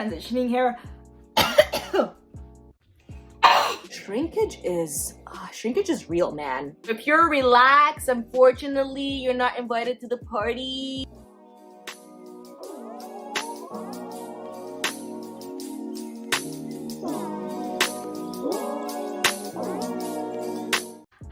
Transitioning hair. Shrinkage is real, man. If you're relaxed, unfortunately, you're not invited to the party.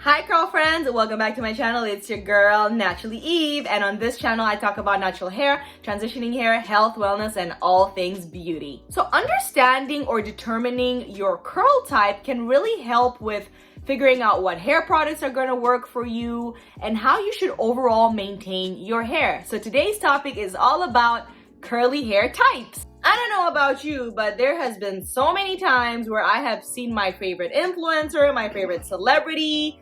Hi curl friends, welcome back to my channel. It's your girl naturallyeve, and on this channel I talk about natural hair, transitioning hair, health, wellness, and all things beauty. So understanding or determining your curl type can really help with figuring out what hair products are going to work for you and how you should overall maintain your hair. So today's topic is all about curly hair types. I don't know about you, but there has been so many times where I have seen my favorite influencer, my favorite celebrity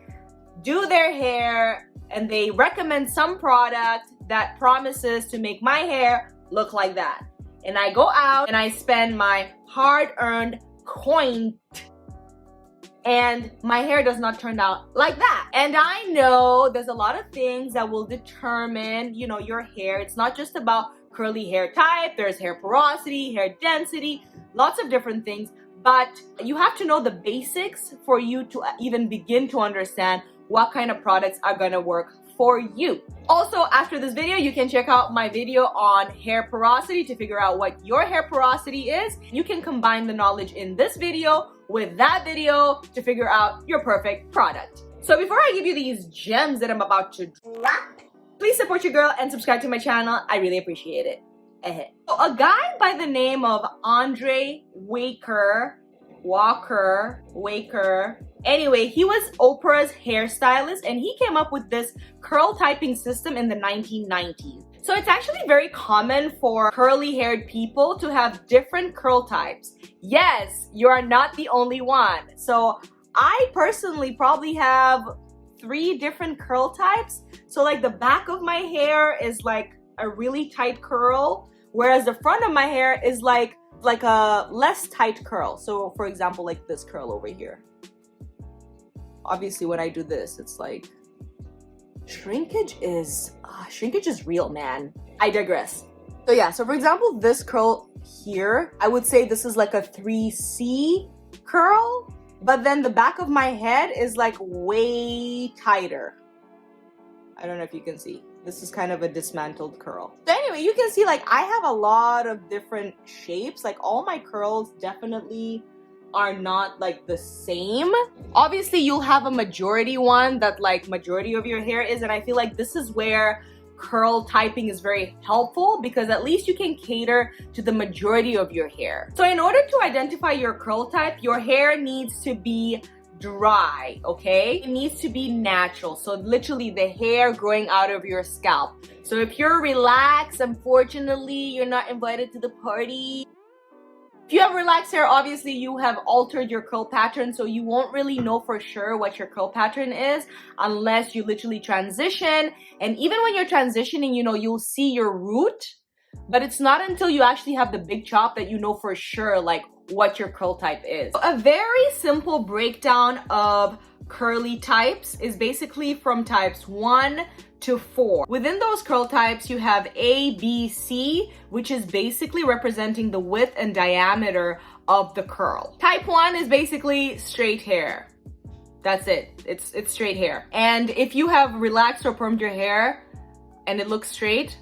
do their hair and they recommend some product that promises to make my hair look like that. And I go out and I spend my hard-earned coin and my hair does not turn out like that. And I know there's a lot of things that will determine, your hair. It's not just about curly hair type. There's hair porosity, hair density, lots of different things. But you have to know the basics for you to even begin to understand what kind of products are gonna work for you. Also, after this video, you can check out my video on hair porosity to figure out what your hair porosity is. You can combine the knowledge in this video with that video to figure out your perfect product. So before I give you these gems that I'm about to drop, please support your girl and subscribe to my channel. I really appreciate it. So a guy by the name of Andre Walker, anyway, he was Oprah's hairstylist and he came up with this curl typing system in the 1990s. So it's actually very common for curly haired people to have different curl types. Yes, you are not the only one. So I personally probably have 3 different curl types. So like the back of my hair is like a really tight curl, whereas the front of my hair is like a less tight curl. So for example, like this curl over here. Obviously when I do this, it's like shrinkage is real, man. I digress. So yeah, so for example, this curl here, I would say this is like a 3C curl, but then the back of my head is like way tighter. I don't know if you can see. This is kind of a dismantled curl. So anyway, you can see like I have a lot of different shapes. Like all my curls definitely are not like the same. Obviously, you'll have a majority one that like majority of your hair is, and I feel like this is where curl typing is very helpful because at least you can cater to the majority of your hair. So in order to identify your curl type, your hair needs to be dry, okay? It needs to be natural. So literally the hair growing out of your scalp. So if you're relaxed, unfortunately, you're not invited to the party. If you have relaxed hair, obviously you have altered your curl pattern, so you won't really know for sure what your curl pattern is unless you literally transition. And even when you're transitioning, you'll see your root, but it's not until you actually have the big chop that you know for sure like what your curl type is. So a very simple breakdown of curly types is basically from types 1 to 4. Within those curl types, you have A, B, C, which is basically representing the width and diameter of the curl. Type 1 is basically straight hair. That's it. It's straight hair. And if you have relaxed or permed your hair and it looks straight,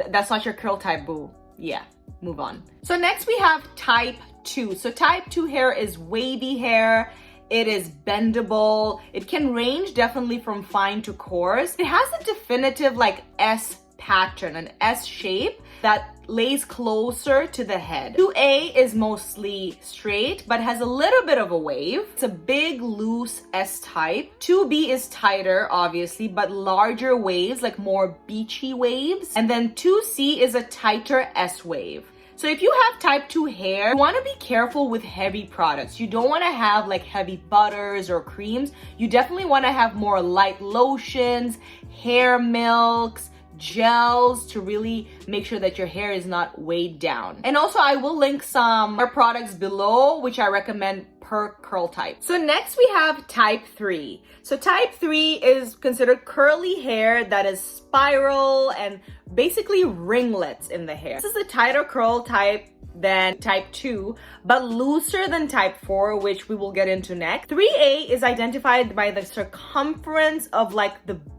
that's not your curl type, boo. Yeah, move on. So next we have type 2. So type 2 hair is wavy hair. It is bendable. It can range definitely from fine to coarse. It has a definitive like S pattern, an S shape that lays closer to the head. 2A is mostly straight, but has a little bit of a wave. It's a big, loose S type. 2B is tighter, obviously, but larger waves, like more beachy waves. And then 2C is a tighter S wave. So if you have type 2 hair, you want to be careful with heavy products. You don't want to have like heavy butters or creams. You definitely want to have more light lotions, hair milks, gels to really make sure that your hair is not weighed down. And also I will link some hair products below which I recommend per curl type. So next we have type 3. So type 3 is considered curly hair that is spiral and basically ringlets in the hair. This is a tighter curl type than type 2, but looser than type 4, which we will get into next. 3A is identified by the circumference of like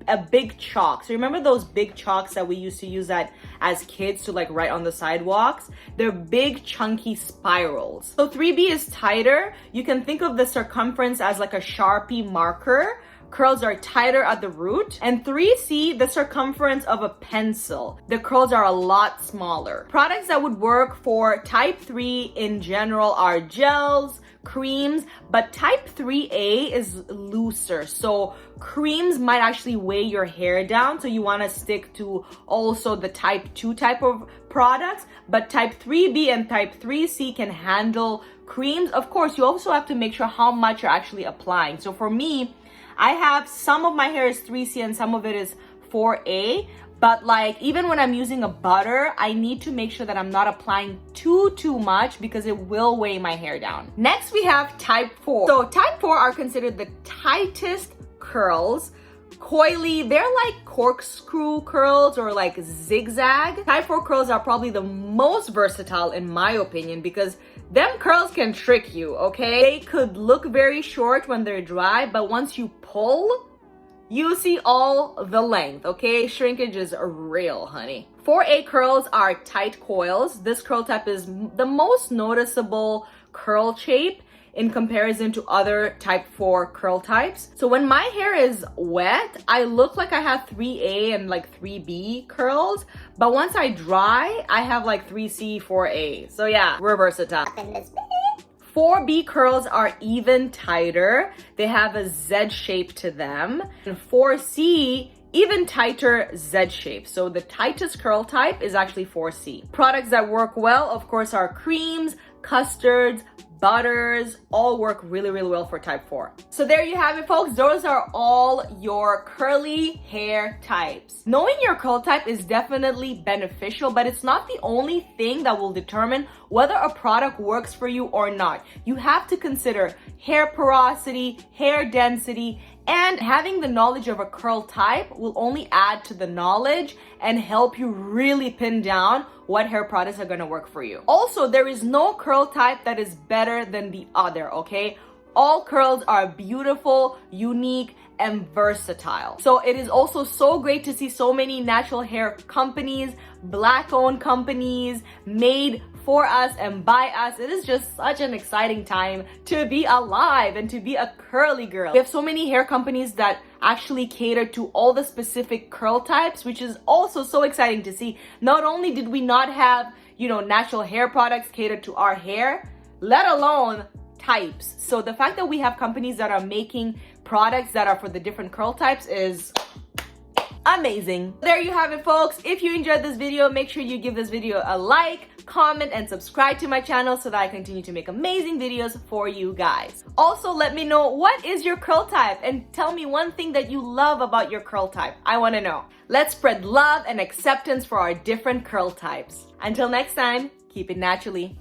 a big chalk. So remember those big chalks that we used to use that as kids to like write on the sidewalks? They're big chunky spirals. So 3B is tighter. You can think of the circumference as like a Sharpie marker. Curls are tighter at the root. And 3C, the circumference of a pencil. The curls are a lot smaller. Products that would work for type 3 in general are gels, creams, but type 3A is looser. So creams might actually weigh your hair down. So you want to stick to also the type 2 type of products, but type 3B and type 3C can handle creams. Of course, you also have to make sure how much you're actually applying. So for me, I have some of my hair is 3C and some of it is 4A, but like even when I'm using a butter, I need to make sure that I'm not applying too much because it will weigh my hair down. Next, we have type 4. So type 4 are considered the tightest curls. Coily, they're like corkscrew curls or like zigzag. Type 4 curls are probably the most versatile in my opinion because them curls can trick you, okay? They could look very short when they're dry, but once you pull, you see all the length, okay? Shrinkage is real, honey. 4A curls are tight coils. This curl type is the most noticeable curl shape in comparison to other type 4 curl types. So when my hair is wet, I look like I have 3A and like 3B curls, but once I dry, I have like 3C, 4A. So yeah, we're versatile. 4B curls are even tighter. They have a Z shape to them. And 4C, even tighter Z shape. So the tightest curl type is actually 4C. Products that work well, of course, are creams, custards, butters, all work really well for type 4. So there you have it, folks. Those are all your curly hair types. Knowing your curl type is definitely beneficial, but it's not the only thing that will determine whether a product works for you or not. You have to consider hair porosity, hair density, and having the knowledge of a curl type will only add to the knowledge and help you really pin down what hair products are going to work for you. Also, there is no curl type that is better than the other, okay? All curls are beautiful, unique, and versatile. So it is also so great to see so many natural hair companies, Black-owned companies made for us and by us. It is just such an exciting time to be alive and to be a curly girl. We have so many hair companies that actually cater to all the specific curl types, which is also so exciting to see. Not only did we not have, natural hair products catered to our hair, let alone types. So the fact that we have companies that are making products that are for the different curl types is amazing. There you have it, folks. If you enjoyed this video, make sure you give this video a like, comment, and subscribe to my channel so that I continue to make amazing videos for you guys. Also, let me know what is your curl type and tell me one thing that you love about your curl type. I want to know. Let's spread love and acceptance for our different curl types. Until next time, keep it naturally.